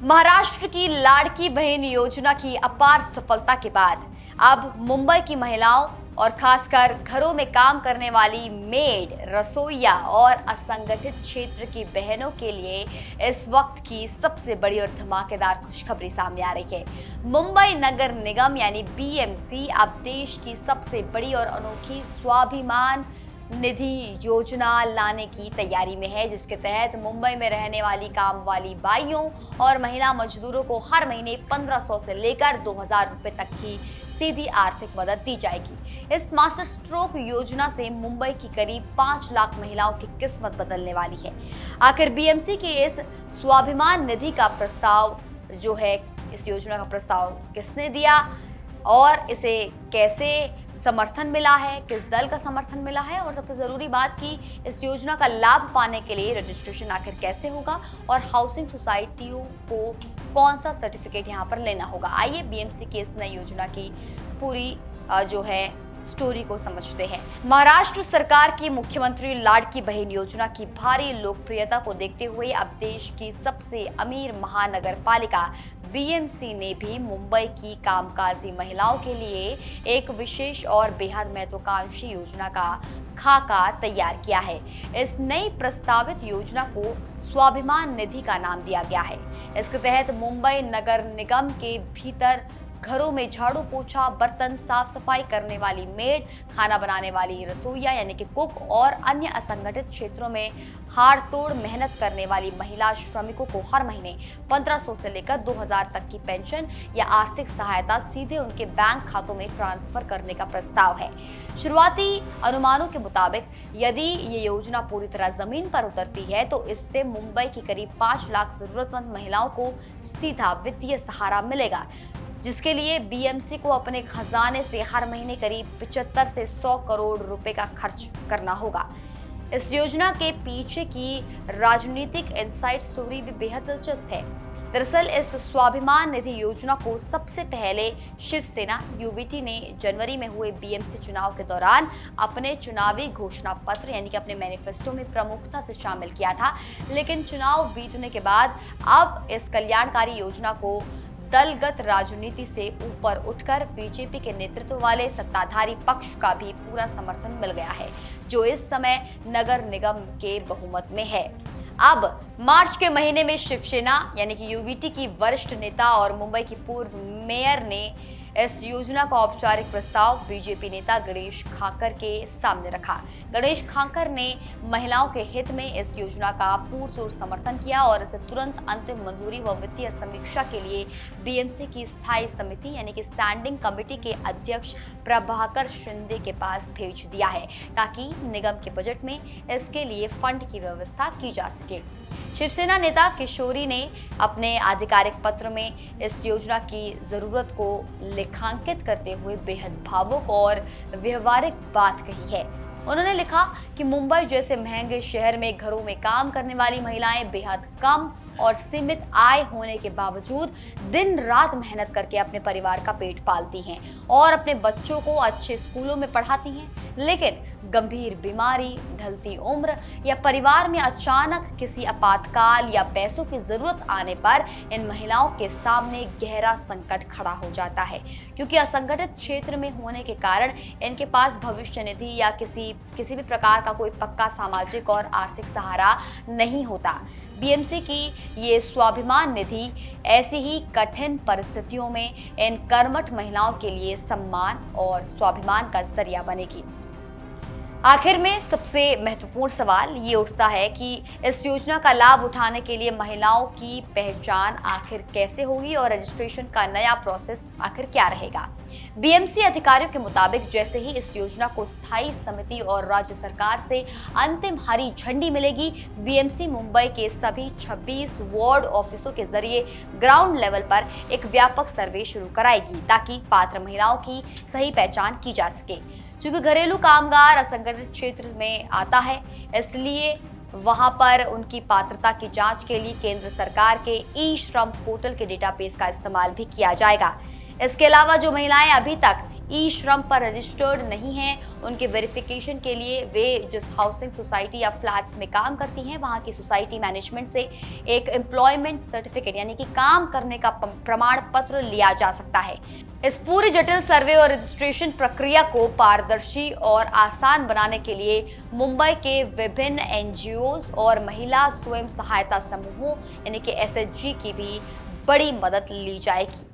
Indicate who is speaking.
Speaker 1: महाराष्ट्र की लाड़की बहन योजना की अपार सफलता के बाद अब मुंबई की महिलाओं और खासकर घरों में काम करने वाली मेड, रसोइया और असंगठित क्षेत्र की बहनों के लिए इस वक्त की सबसे बड़ी और धमाकेदार खुशखबरी सामने आ रही है। मुंबई नगर निगम यानी बीएमसी अब देश की सबसे बड़ी और अनोखी स्वाभिमान निधि योजना लाने की तैयारी में है, जिसके तहत मुंबई में रहने वाली काम वाली बाइयों और महिला मजदूरों को हर महीने 1500 से लेकर 2000 रुपए तक की सीधी आर्थिक मदद दी जाएगी। इस मास्टर स्ट्रोक योजना से मुंबई की करीब 5 लाख महिलाओं की किस्मत बदलने वाली है। आखिर बीएमसी के इस स्वाभिमान निधि का प्रस्ताव जो है, इस योजना का प्रस्ताव किसने दिया और इसे कैसे समर्थन मिला है, किस दल का समर्थन मिला है, और सबसे जरूरी बात कि इस योजना का लाभ पाने के लिए रजिस्ट्रेशन आखिर कैसे होगा और हाउसिंग सोसाइटियों को कौन सा सर्टिफिकेट यहाँ पर लेना होगा। आइए बीएमसी की इस नई योजना की पूरी जो है स्टोरी को समझते हैं। महाराष्ट्र सरकार की मुख्यमंत्री लाड़की बहन योजना की भारी लोकप्रियता को देखते हुए अब देश की सबसे अमीर महानगर पालिका बीएमसी ने भी मुंबई की कामकाजी महिलाओं के लिए एक विशेष और बेहद महत्वाकांक्षी योजना का खाका तैयार किया है। इस नई प्रस्तावित योजना को स्वाभिमान निधि का नाम दिया गया है। इसके तहत मुंबई नगर निगम के भीतर घरों में झाड़ू पोछा, बर्तन साफ सफाई करने वाली मेड, खाना बनाने वाली रसोइया यानी कि कुक और अन्य असंगठित क्षेत्रों में हाड़ तोड़ मेहनत करने वाली महिला श्रमिकों को हर महीने 1500 से लेकर 2000 तक की पेंशन या आर्थिक सहायता सीधे उनके बैंक खातों में ट्रांसफर करने का प्रस्ताव है। शुरुआती अनुमानों के मुताबिक यदि ये योजना पूरी तरह जमीन पर उतरती है तो इससे मुंबई की करीब 5 लाख जरूरतमंद महिलाओं को सीधा वित्तीय सहारा मिलेगा, जिसके लिए बीएमसी को अपने खजाने से हर महीने करीब 75 से 100 करोड़ रुपए का खर्च करना होगा। इस योजना के पीछे की राजनीतिक इनसाइड स्टोरी भी बेहद दिलचस्प है। दरअसल इस स्वाभिमान निधि योजना को सबसे पहले शिवसेना यूबीटी ने जनवरी में हुए बीएमसी चुनाव के दौरान अपने चुनावी घोषणा पत्र यानी कि अपने मैनिफेस्टो में प्रमुखता से शामिल किया था, लेकिन चुनाव बीतने के बाद अब इस कल्याणकारी योजना को दलगत राजनीति से ऊपर उठकर बीजेपी के नेतृत्व वाले सत्ताधारी पक्ष का भी पूरा समर्थन मिल गया है, जो इस समय नगर निगम के बहुमत में है। अब मार्च के महीने में शिवसेना यानी कि यूबीटी की वरिष्ठ नेता और मुंबई की पूर्व मेयर ने इस योजना का औपचारिक प्रस्ताव बीजेपी नेता गणेश खाकर के सामने रखा। गणेश खाकर ने महिलाओं के हित में इस योजना का पुरजोर समर्थन किया और इसे तुरंत अंतिम मंजूरी व वित्तीय समीक्षा के लिए बीएमसी की स्थायी समिति यानी कि स्टैंडिंग कमेटी के अध्यक्ष प्रभाकर शिंदे के पास भेज दिया है, ताकि निगम के बजट में इसके लिए फंड की व्यवस्था की जा सके। शिवसेना नेता किशोरी ने अपने आधिकारिक पत्र में इस योजना की जरूरत को लेखांकित करते हुए बेहद भावुक और व्यवहारिक बात कही है। उन्होंने लिखा कि मुंबई जैसे महंगे शहर में घरों में काम करने वाली महिलाएं बेहद कम और सीमित आय होने के बावजूद दिन रात मेहनत करके अपने परिवार का पेट पालती हैं और अपने बच्चों को अच्छे स्कूलों में पढ़ाती हैं, लेकिन गंभीर बीमारी, ढलती उम्र या परिवार में अचानक किसी आपातकाल या पैसों की जरूरत आने पर इन महिलाओं के सामने गहरा संकट खड़ा हो जाता है, क्योंकि असंगठित क्षेत्र में होने के कारण इनके पास भविष्य निधि या किसी भी प्रकार का कोई पक्का सामाजिक और आर्थिक सहारा नहीं होता। बीएमसी की ये स्वाभिमान निधि ऐसी ही कठिन परिस्थितियों में इन कर्मठ महिलाओं के लिए सम्मान और स्वाभिमान का जरिया बनेगी। आखिर में सबसे महत्वपूर्ण सवाल ये उठता है कि इस योजना का लाभ उठाने के लिए महिलाओं की पहचान आखिर कैसे होगी और रजिस्ट्रेशन का नया प्रोसेस आखिर क्या रहेगा। बीएमसी अधिकारियों के मुताबिक जैसे ही इस योजना को स्थायी समिति और राज्य सरकार से अंतिम हरी झंडी मिलेगी, बीएमसी मुंबई के सभी 26 वार्ड ऑफिसों के जरिए ग्राउंड लेवल पर एक व्यापक सर्वे शुरू कराएगी, ताकि पात्र महिलाओं की सही पहचान की जा सके। चूंकि घरेलू कामगार असंगठित क्षेत्र में आता है, इसलिए वहां पर उनकी पात्रता की जांच के लिए केंद्र सरकार के ई श्रम पोर्टल के डेटाबेस का इस्तेमाल भी किया जाएगा। इसके अलावा जो महिलाएं अभी तक ई श्रम पर रजिस्टर्ड नहीं हैं, उनके वेरिफिकेशन के लिए वे जिस हाउसिंग सोसाइटी या फ्लैट्स में काम करती हैं वहां की सोसाइटी मैनेजमेंट से एक एम्प्लॉयमेंट सर्टिफिकेट यानी कि काम करने का प्रमाण पत्र लिया जा सकता है। इस पूरी जटिल सर्वे और रजिस्ट्रेशन प्रक्रिया को पारदर्शी और आसान बनाने के लिए मुंबई के विभिन्न एनजीओज और महिला स्वयं सहायता समूहों यानी कि एसएचजी की भी बड़ी मदद ली जाएगी।